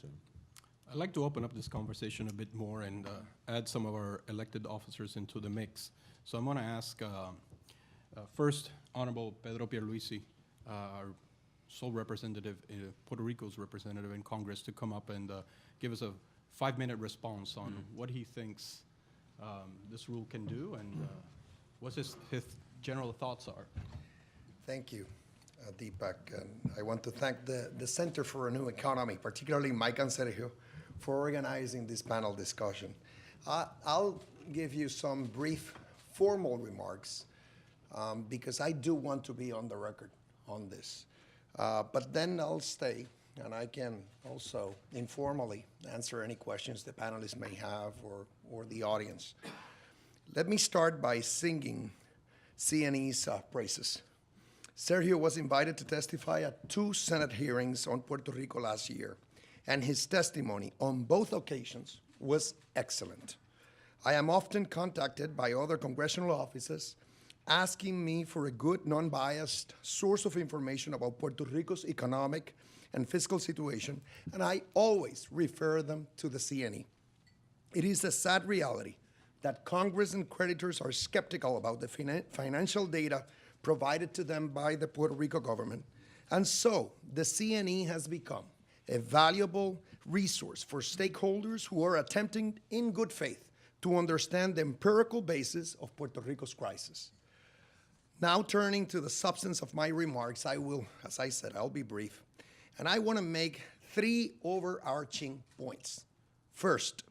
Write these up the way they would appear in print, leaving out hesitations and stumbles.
So, I'd like to open up this conversation a bit more and add some of our elected officers into the mix. So I'm going to ask first Honorable Pedro Pierluisi, our sole representative, Puerto Rico's representative in Congress, to come up and give us a 5-minute response on what he thinks this rule can do and what his general thoughts are. Thank you, Deepak. And I want to thank the Center for a New Economy, particularly Mike and Sergio, for organizing this panel discussion. I'll give you some brief formal remarks because I do want to be on the record on this. But then I'll stay and I can also informally answer any questions the panelists may have or the audience. Let me start by singing CNE's praises. Sergio was invited to testify at 2 Senate hearings on Puerto Rico last year, and his testimony on both occasions was excellent. I am often contacted by other congressional offices asking me for a good, non-biased source of information about Puerto Rico's economic and fiscal situation, and I always refer them to the CNE. It is a sad reality that Congress and creditors are skeptical about the financial data provided to them by the Puerto Rico government, and so the CNE has become a valuable resource for stakeholders who are attempting in good faith to understand the empirical basis of Puerto Rico's crisis. Now turning to the substance of my remarks, I will, as I said, I'll be brief, and I want to make 3 overarching points. First,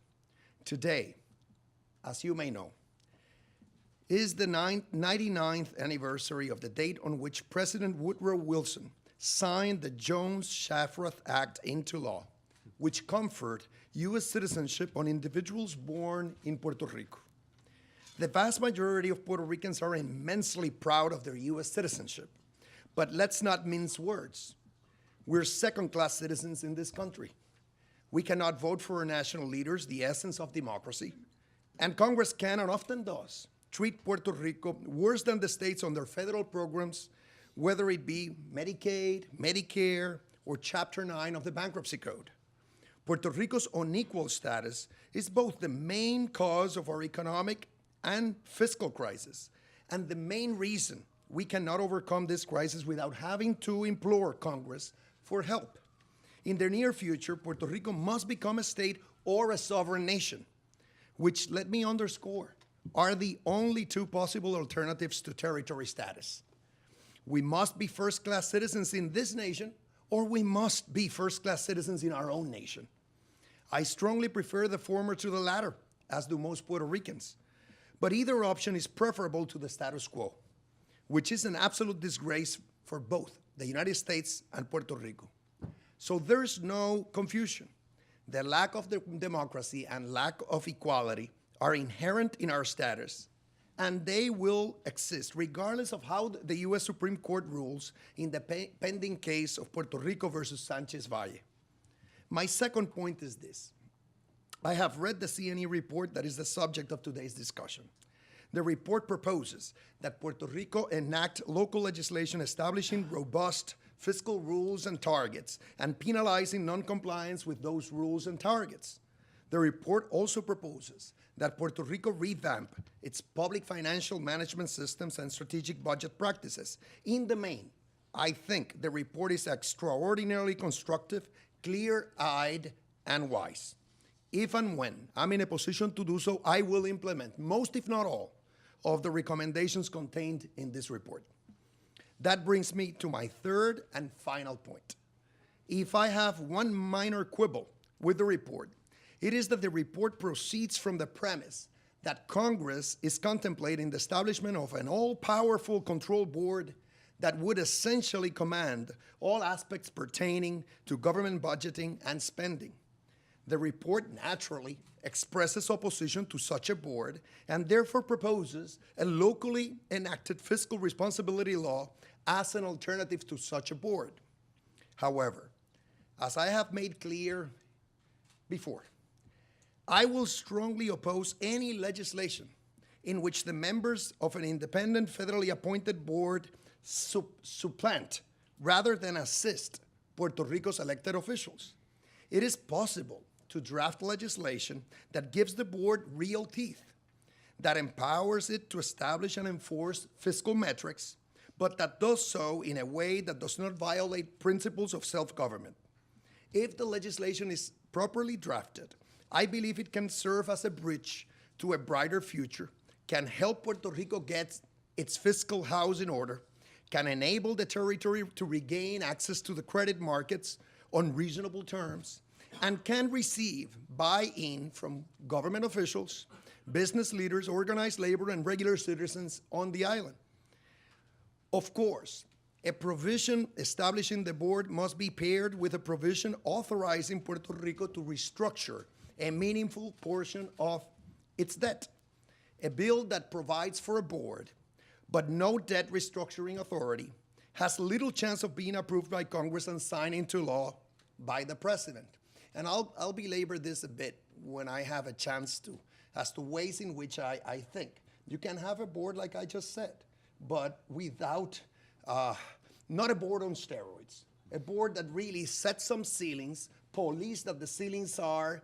today, as you may know, is the 99th anniversary of the date on which President Woodrow Wilson signed the Jones-Shafroth Act into law, which conferred U.S. citizenship on individuals born in Puerto Rico. The vast majority of Puerto Ricans are immensely proud of their U.S. citizenship, but let's not mince words. We're second-class citizens in this country. We cannot vote for our national leaders, the essence of democracy, and Congress can and often does treat Puerto Rico worse than the states on their federal programs, whether it be Medicaid, Medicare, or Chapter 9 of the Bankruptcy Code. Puerto Rico's unequal status is both the main cause of our economic and fiscal crisis, and the main reason we cannot overcome this crisis without having to implore Congress for help. In the near future, Puerto Rico must become a state or a sovereign nation, which, let me underscore, are the only 2 possible alternatives to territory status. We must be first-class citizens in this nation, or we must be first-class citizens in our own nation. I strongly prefer the former to the latter, as do most Puerto Ricans. But either option is preferable to the status quo, which is an absolute disgrace for both the United States and Puerto Rico. So there's no confusion. The lack of democracy and lack of equality are inherent in our status, and they will exist regardless of how the U.S. Supreme Court rules in the pending case of Puerto Rico versus Sanchez Valle. My second point is this. I have read the CNE report that is the subject of today's discussion. The report proposes that Puerto Rico enact local legislation establishing robust fiscal rules and targets and penalizing noncompliance with those rules and targets. The report also proposes that Puerto Rico revamp its public financial management systems and strategic budget practices. In the main, I think the report is extraordinarily constructive, clear-eyed, and wise. If and when I'm in a position to do so, I will implement most, if not all, of the recommendations contained in this report. That brings me to my third and final point. If I have one minor quibble with the report, it is that the report proceeds from the premise that Congress is contemplating the establishment of an all-powerful control board that would essentially command all aspects pertaining to government budgeting and spending. The report naturally expresses opposition to such a board and therefore proposes a locally enacted fiscal responsibility law as an alternative to such a board. However, as I have made clear before, I will strongly oppose any legislation in which the members of an independent federally appointed board supplant rather than assist Puerto Rico's elected officials. It is possible to draft legislation that gives the board real teeth, that empowers it to establish and enforce fiscal metrics, but that does so in a way that does not violate principles of self-government. If the legislation is properly drafted, I believe it can serve as a bridge to a brighter future, can help Puerto Rico get its fiscal house in order, can enable the territory to regain access to the credit markets on reasonable terms, and can receive buy-in from government officials, business leaders, organized labor, and regular citizens on the island. Of course, a provision establishing the board must be paired with a provision authorizing Puerto Rico to restructure a meaningful portion of its debt. A bill that provides for a board, but no debt restructuring authority, has little chance of being approved by Congress and signed into law by the president. And I'll belabor this a bit when I have a chance to, as to ways in which I think. You can have a board like I just said, but without, not a board on steroids, a board that really sets some ceilings, police that the ceilings are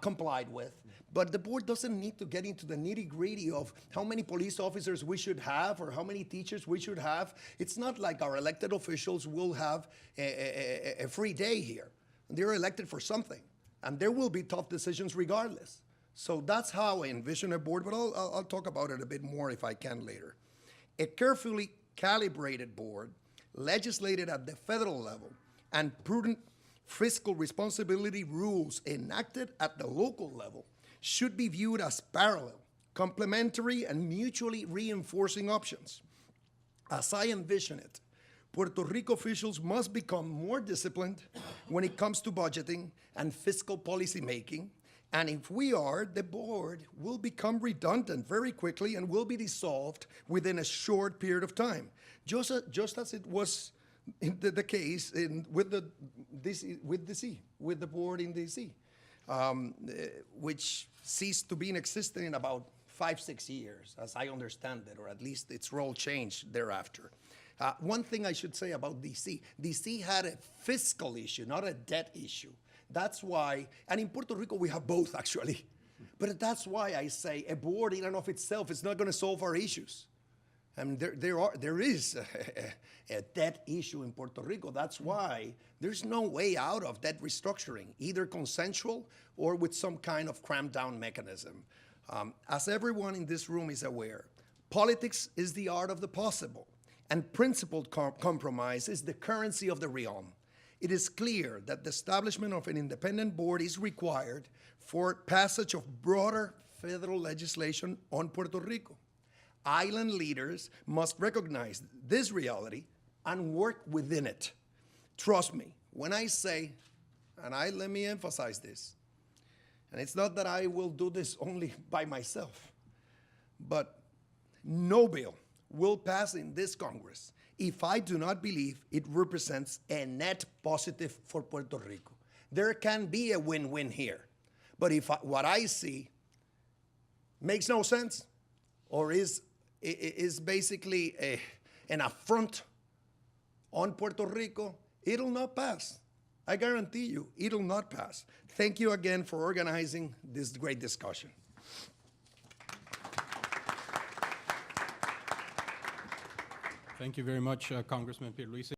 complied with, but the board doesn't need to get into the nitty-gritty of how many police officers we should have or how many teachers we should have. It's not like our elected officials will have a free day here. They're elected for something, and there will be tough decisions regardless. So that's how I envision a board, but I'll talk about it a bit more if I can later. A carefully calibrated board, legislated at the federal level, and prudent fiscal responsibility rules enacted at the local level should be viewed as parallel, complementary, and mutually reinforcing options. As I envision it, Puerto Rico officials must become more disciplined when it comes to budgeting and fiscal policy making, and if we are, the board will become redundant very quickly and will be dissolved within a short period of time, just as it was the case with the board in D.C., which ceased to be in existence in about 5-6 years, as I understand it, or at least its role changed thereafter. One thing I should say about D.C., D.C. had a fiscal issue, not a debt issue. That's why, and in Puerto Rico we have both actually, but that's why I say a board in and of itself is not going to solve our issues. I mean, there is a debt issue in Puerto Rico. That's why there's no way out of debt restructuring, either consensual or with some kind of cramp down mechanism. As everyone in this room is aware, politics is the art of the possible, and principled compromise is the currency of the realm. It is clear that the establishment of an independent board is required for passage of broader federal legislation on Puerto Rico. Island leaders must recognize this reality and work within it. Trust me, when I say, and let me emphasize this, and it's not that I will do this only by myself, but no bill will pass in this Congress if I do not believe it represents a net positive for Puerto Rico. There can be a win-win here, but if what I see makes no sense or is basically an affront on Puerto Rico, it'll not pass. I guarantee you, it'll not pass. Thank you again for organizing this great discussion. Thank you very much, Congressman Pierluisi.